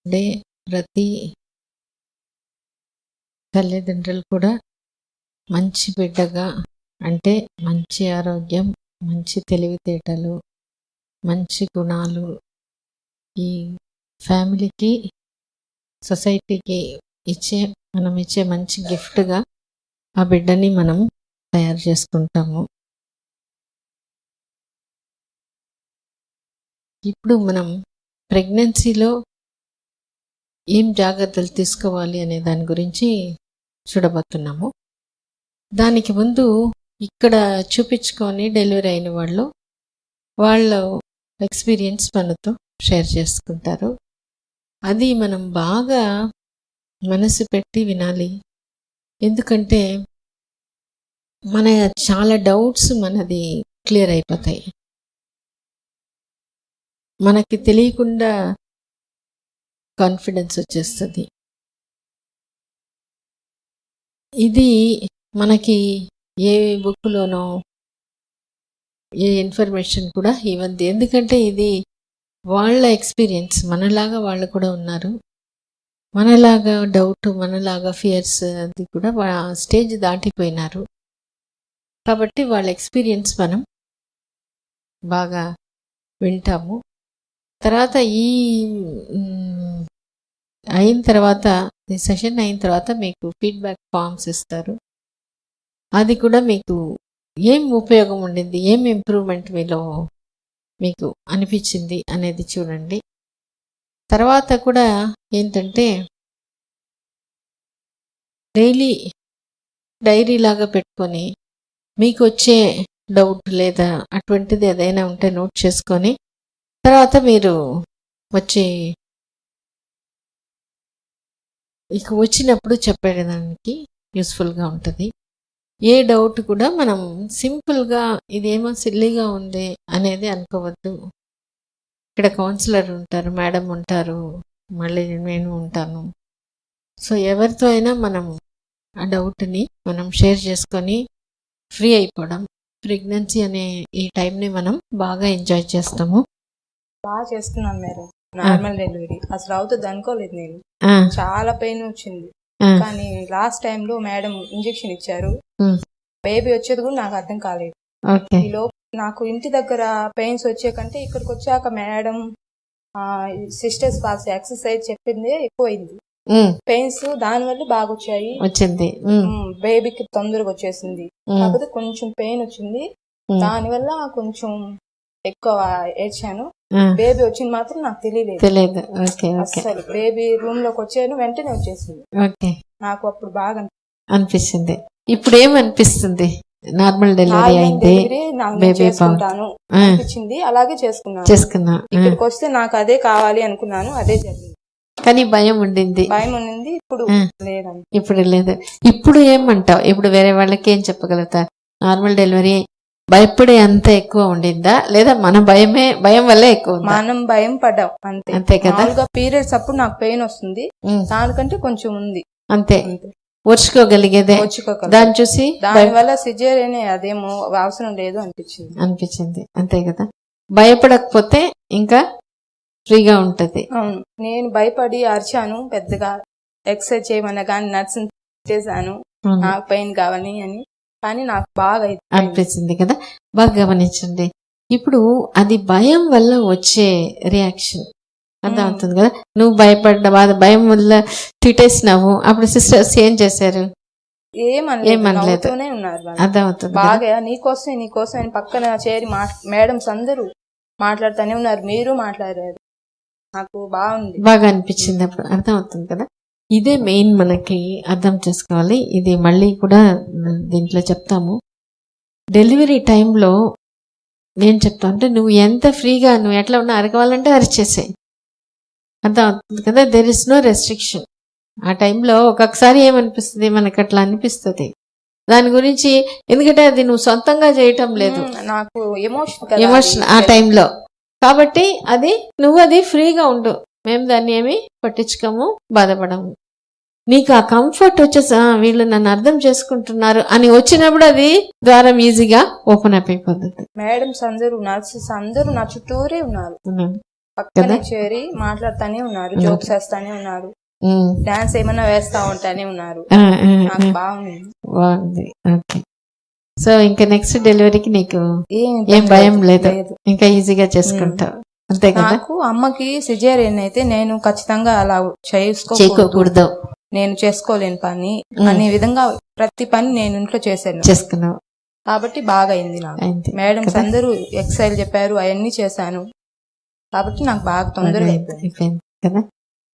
ఉండే ప్రతి తల్లిదండ్రులు కూడా మంచి బిడ్డగా, అంటే మంచి ఆరోగ్యం, మంచి తెలివితేటలు, మంచి గుణాలు ఈ ఫ్యామిలీకి, సొసైటీకి మనం ఇచ్చే మంచి గిఫ్ట్గా ఆ బిడ్డని మనం తయారు చేసుకుంటాము. ఇప్పుడు మనం ప్రెగ్నెన్సీలో ఏం జాగ్రత్తలు తీసుకోవాలి అనే దాని గురించి చూడబోతున్నాము. దానికి ముందు ఇక్కడ చూపించుకొని డెలివరీ అయిన వాళ్ళ ఎక్స్పీరియన్స్ మనతో షేర్ చేసుకుంటారు. అది మనం బాగా మనసు పెట్టి వినాలి. ఎందుకంటే మన చాలా డౌట్స్ మనది క్లియర్ అయిపోతాయి. మనకి తెలియకుండా కాన్ఫిడెన్స్ వచ్చేస్తుంది. ఇది మనకి ఏ బుక్లోనో ఏ ఇన్ఫర్మేషన్ కూడా ఇవ్వద్దు. ఎందుకంటే ఇది వాళ్ళ ఎక్స్పీరియన్స్. మనలాగా వాళ్ళు కూడా ఉన్నారు, మనలాగా డౌట్, మనలాగా ఫియర్స్ అది కూడా స్టేజ్ దాటిపోయినారు. కాబట్టి వాళ్ళ ఎక్స్పీరియన్స్ మనం బాగా వింటాము. తర్వాత ఈ సెషన్ అయిన తర్వాత మీకు ఫీడ్బ్యాక్ ఫామ్స్ ఇస్తారు. అది కూడా మీకు ఏం ఉపయోగం ఉండింది, ఏం ఇంప్రూవ్మెంట్ మీలో మీకు అనిపించింది అనేది చూడండి. తర్వాత కూడా ఏంటంటే డైరీ లాగా పెట్టుకొని మీకు వచ్చే డౌట్ లేదా అటువంటిది ఏదైనా ఉంటే నోట్ చేసుకొని తర్వాత మీరు వచ్చినప్పుడు చెప్పేదానికి యూస్ఫుల్గా ఉంటుంది. ఏ డౌట్ కూడా మనం సింపుల్గా ఇదేమో సిల్లీగా ఉంది అనేది అనుకోవద్దు. ఇక్కడ కౌన్సిలర్ ఉంటారు, మేడం ఉంటారు, మళ్ళీ నేను ఉంటాను. సో ఎవరితో అయినా మనం ఆ డౌట్ని మనం షేర్ చేసుకొని ఫ్రీ అయిపోవడం. ప్రెగ్నెన్సీ అనే ఈ టైంని మనం బాగా ఎంజాయ్ చేస్తాము. బాగా చేస్తున్నాను మేడం. నార్మల్ డెలివరీ అసలు అవుతుంది అనుకోలేదు నేను. చాలా పెయిన్ వచ్చింది. కానీ లాస్ట్ టైంలో మేడం ఇంజెక్షన్ ఇచ్చారు. బేబీ వచ్చేది కూడా నాకు అర్థం కాలేదు. ఈలో నాకు ఇంటి దగ్గర పెయిన్స్ వచ్చే కంటే ఇక్కడికి వచ్చాక మేడం సిస్టర్స్ పాస్ ఎక్సర్సైజ్ చెప్పింది ఎక్కువైంది. పెయిన్స్ దానివల్ల బాగా వచ్చింది. బేబీకి తొందరగా వచ్చేసింది. కాకపోతే కొంచెం పెయిన్ వచ్చింది. దానివల్ల కొంచెం ఎక్కువ ఏడ్చాను. బేబీ వచ్చింది మాత్రం నాకు తెలియలేదు. అసలు బేబీ రూమ్ లోకి వచ్చాను, వెంటనే వచ్చేసింది. నాకు అప్పుడు బాగా అనిపిస్తుంది. ఇప్పుడు ఏమనిపిస్తుంది? నార్మల్ డెలివరీ అయింది, చేసుకుంటాను అనిపించింది. అలాగే చేసుకున్నా. ఇక్కడికి వస్తే నాకు అదే కావాలి అనుకున్నాను, అదే జరిగింది. కానీ భయం ఉండింది. ఇప్పుడు లేదు. ఇప్పుడు ఏమంటావు? ఇప్పుడు వేరే వాళ్ళకి ఏం చెప్పగలుగుతారు? నార్మల్ డెలివరీ భయపడే అంత ఎక్కువ ఉండిందా, లేదా మన భయం వల్లే ఎక్కువ? మనం భయం పడ్డాం అంతే కదా. పీరియడ్స్ అప్పుడు నాకు పెయిన్ వస్తుంది, దానికంటే కొంచెం ఉంది అంతే. ఓర్చుకోగలిగేదే. దాన్ని చూసి దానివల్ల సిజేరియన్ అదేమో అవసరం లేదు అనిపించింది. అంతే కదా. భయపడకపోతే ఇంకా ఫ్రీగా ఉంటది. అవును, నేను భయపడి అరిచాను పెద్దగా. ఎక్సర్సైజ్ చేయమన్నా కానీ నర్స్ చేశాను, నాకు పెయిన్ కావాలి అని. కానీ నాకు బాగా అనిపించింది కదా. బాగా గమనించండి. ఇప్పుడు అది భయం వల్ల వచ్చే రియాక్షన్ అర్థమవుతుంది కదా. నువ్వు భయం వల్ల తిట్టేసినావు, అప్పుడు సిస్టర్స్ ఏం చేశారు? ఏమనలేదు. అర్థమవుతుంది. బాగా నీకోసం అని పక్కన చేరి మేడమ్స్ అందరూ మాట్లాడుతూనే ఉన్నారు, మీరు మాట్లాడారు. నాకు బాగా అనిపించింది. అప్పుడు అర్థమవుతుంది కదా. ఇదే మెయిన్ మనకి అర్థం చేసుకోవాలి. ఇది మళ్ళీ కూడా దీంట్లో చెప్తాము. డెలివరీ టైంలో నేను చెప్తా అంటే నువ్వు ఎంత ఫ్రీగా, నువ్వు ఎట్లా ఉన్నా అరగవాలంటే అరిచేసాయి. అర్థం అవుతుంది కదా. There is no restriction. ఆ టైంలో ఒక్కొక్కసారి ఏమనిపిస్తుంది, మనకు అట్లా అనిపిస్తుంది. దాని గురించి ఎందుకంటే అది నువ్వు సొంతంగా చేయటం లేదు, నాకు ఎమోషన్ ఆ టైంలో. కాబట్టి నువ్వు ఫ్రీగా ఉండు, మేము దాన్ని ఏమి పట్టించుకోము, బాధపడము. నీకు ఆ కంఫర్ట్ వచ్చేసా వీళ్ళు నన్ను అర్థం చేసుకుంటున్నారు అని వచ్చినప్పుడు అది ద్వారం ఈజీగా ఓపెన్ అప్ అయిపోతుంది. మేడమ్స్ అందరూ, నర్సెస్ అందరూ నా చుట్టూరే ఉన్నారు. పక్కనే చేరి మాట్లాడుతానే ఉన్నారు, జోక్స్ వేస్తానే ఉన్నారు, డాన్స్ ఏమన్నా వేస్తా ఉంటానే ఉన్నారు. నాకు బాగుంది. ఓకే. సో ఇంకా నెక్స్ట్ డెలివరీకి నీకు ఏం భయం లేదు, ఇంకా ఈజీగా చేసుకుంటావు అంతే కదా. నాకు అమ్మకి సిజేరియన్ అయితే నేను ఖచ్చితంగా అలా చేసుకోకూడదు, నేను చేసుకోలేని పని అనే విధంగా ప్రతి పని నేను ఇంట్లో చేసుకున్నావు కాబట్టి బాగా అయింది నాకు. మేడమ్స్ అందరూ ఎక్సైల్ చెప్పారు, అవన్నీ చేశాను కాబట్టి నాకు బాగా తొందరగా అయిపోయింది కదా.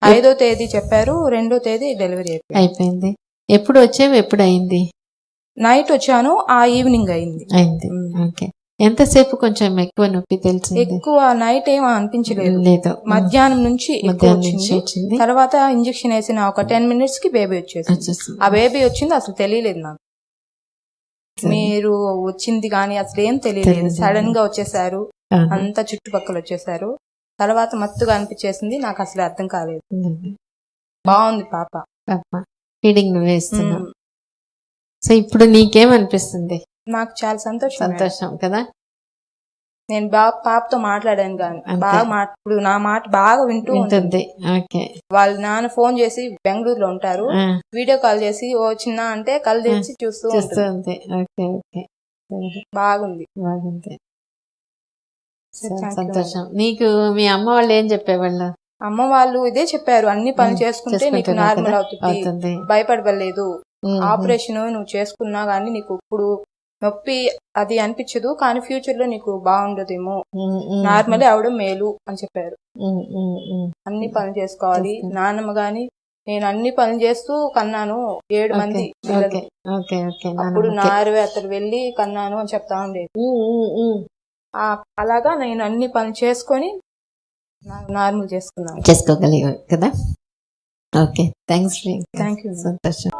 5వ తేదీ చెప్పారు, 2వ తేదీ డెలివరీ అయిపోయింది. ఎప్పుడు వచ్చావు, ఎప్పుడు అయింది? నైట్ వచ్చాను, ఆ ఈవినింగ్ అయింది. ఓకే. ఎంతసేపు కొంచెం ఎక్కువ నొప్పి తెలిసింది? ఎక్కువ నైట్ ఏం అనిపించలేదు, మధ్యాహ్నం నుంచి వచ్చింది. తర్వాత ఇంజెక్షన్ వేసిన ఒక 10 minutes కి బేబీ వచ్చేసి, ఆ బేబీ వచ్చింది అసలు తెలియలేదు నాకు. మీరు వచ్చింది కానీ అసలు ఏం తెలియలేదు, సడన్ గా వచ్చేసారు, అంతా చుట్టుపక్కల వచ్చేసారు. తర్వాత మత్తుగా అనిపించేసింది, నాకు అసలు అర్థం కాలేదు. బాగుంది పాప. ఫీడింగ్ నువ్వు వేస్తున్నావు. సో ఇప్పుడు నీకేమనిపిస్తుంది? నాకు చాలా సంతోషం కదా. నేను బాగా పాపతో మాట్లాడాను కానీ బాగా ఇప్పుడు నా మాట బాగా వింటూ ఉంటుంది. వాళ్ళ నాన్న ఫోన్ చేసి బెంగళూరులో ఉంటారు, వీడియో కాల్ చేసి ఓ చిన్న అంటే కళ్ళు తెచ్చి చూస్తూ ఉంటుంది. బాగుంది. సంతోషం. నీకు మీ అమ్మ వాళ్ళు ఏం చెప్పేవాళ్ళు? అమ్మ వాళ్ళు ఇదే చెప్పారు, అన్ని పని చేసుకుంటే నీకు నార్మల్ అవుతుంది, భయపడలేదు. ఆపరేషన్ నువ్వు చేసుకున్నా గానీ నీకు ఇప్పుడు నొప్పి అది అనిపించదు, కానీ ఫ్యూచర్ లో నీకు బాగుండదేమో, నార్మలే అవడం మేలు అని చెప్పారు. అన్ని పనులు చేసుకోవాలి. నాన్నమ్మ గాని నేను అన్ని పనులు చేస్తూ కన్నాను, 7 మంది పిల్లలు. అప్పుడు నా 60 వెళ్ళి కన్నాను అని చెప్తా ఉండేది. అలాగా నేను అన్ని పనులు చేసుకొని నార్మల్ చేసుకోగలిగాను కదా. Okay, thanks. Thank you. సంతోషం.